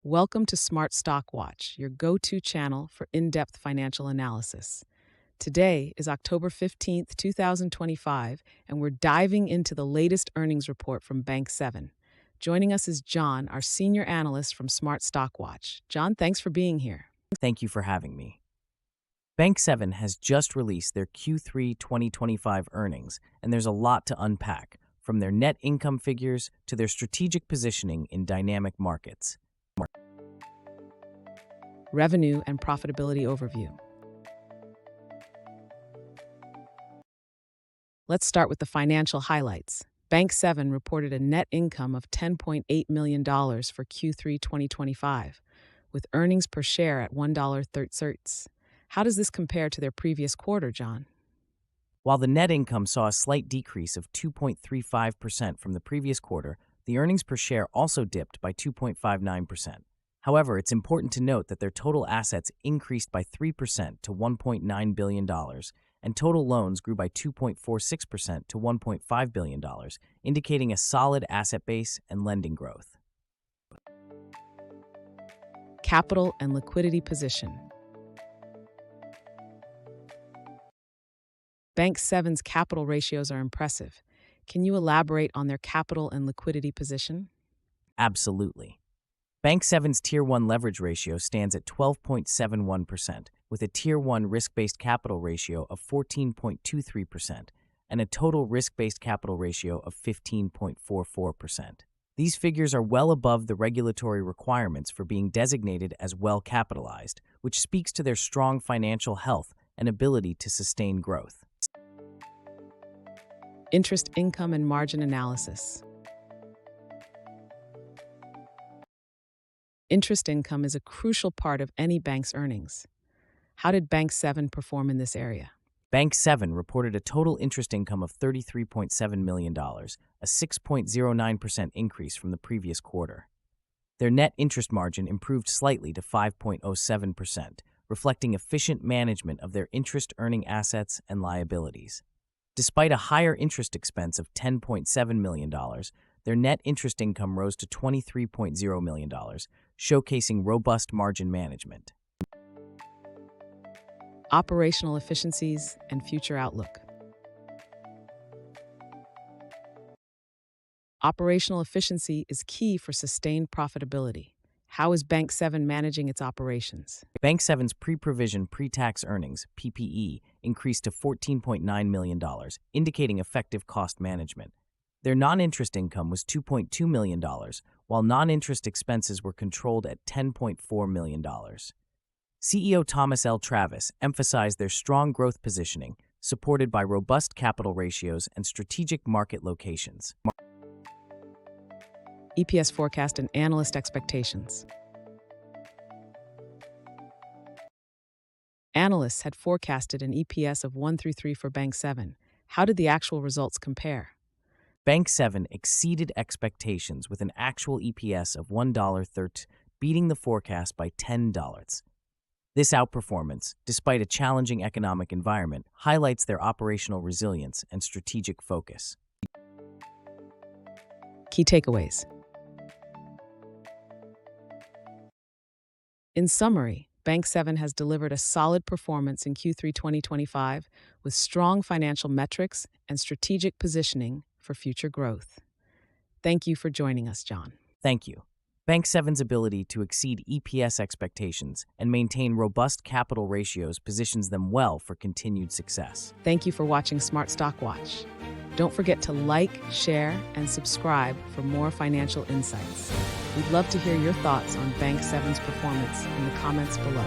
Welcome to Smart Stock Watch, your go-to channel for in-depth financial analysis. Today is October 15th, 2025, and we're diving into the latest earnings report from Bank7. Joining us is John, our senior analyst from Smart Stock Watch. John, thanks for being here. Thank you for having me. Bank7 has just released their Q3 2025 earnings, and there's a lot to unpack, from their net income figures to their strategic positioning in dynamic markets. Revenue and profitability overview. Let's start with the financial highlights. Bank7 reported a net income of $10.8 million for Q3 2025, with earnings per share at $1.30. How does this compare to their previous quarter, John? While the net income saw a slight decrease of 2.35% from the previous quarter, the earnings per share also dipped by 2.59%. However, it's important to note that their total assets increased by 3% to $1.9 billion, and total loans grew by 2.46% to $1.5 billion, indicating a solid asset base and lending growth. Capital and liquidity position. Bank7's capital ratios are impressive. Can you elaborate on their capital and liquidity position? Absolutely. Bank7's Tier 1 leverage ratio stands at 12.71%, with a Tier 1 risk-based capital ratio of 14.23% and a total risk-based capital ratio of 15.44%. These figures are well above the regulatory requirements for being designated as well-capitalized, which speaks to their strong financial health and ability to sustain growth. Interest income and margin analysis. Interest income is a crucial part of any bank's earnings. How did Bank7 perform in this area? Bank7 reported a total interest income of $33.7 million, a 6.09% increase from the previous quarter. Their net interest margin improved slightly to 5.07%, reflecting efficient management of their interest-earning assets and liabilities. Despite a higher interest expense of $10.7 million, their net interest income rose to $23.0 million, showcasing robust margin management. Operational efficiencies and future outlook. Operational efficiency is key for sustained profitability. How is Bank7 managing its operations? Bank7's pre-provision pre-tax earnings, PPE, increased to $14.9 million, indicating effective cost management. Their non-interest income was $2.2 million, while non-interest expenses were controlled at $10.4 million. CEO Thomas L. Travis emphasized their strong growth positioning, supported by robust capital ratios and strategic market locations. EPS forecast and analyst expectations. Analysts had forecasted an EPS of 1 through 3 for Bank7. How did the actual results compare? Bank7 exceeded expectations with an actual EPS of $1.30, beating the forecast by $10. This outperformance, despite a challenging economic environment, highlights their operational resilience and strategic focus. Key takeaways. In summary, Bank7 has delivered a solid performance in Q3 2025 with strong financial metrics and strategic positioning for future growth. Thank you for joining us, John. Thank you. Bank7's ability to exceed EPS expectations and maintain robust capital ratios positions them well for continued success. Thank you for watching Smart Stock Watch. Don't forget to like, share, and subscribe for more financial insights. We'd love to hear your thoughts on Bank7's performance in the comments below.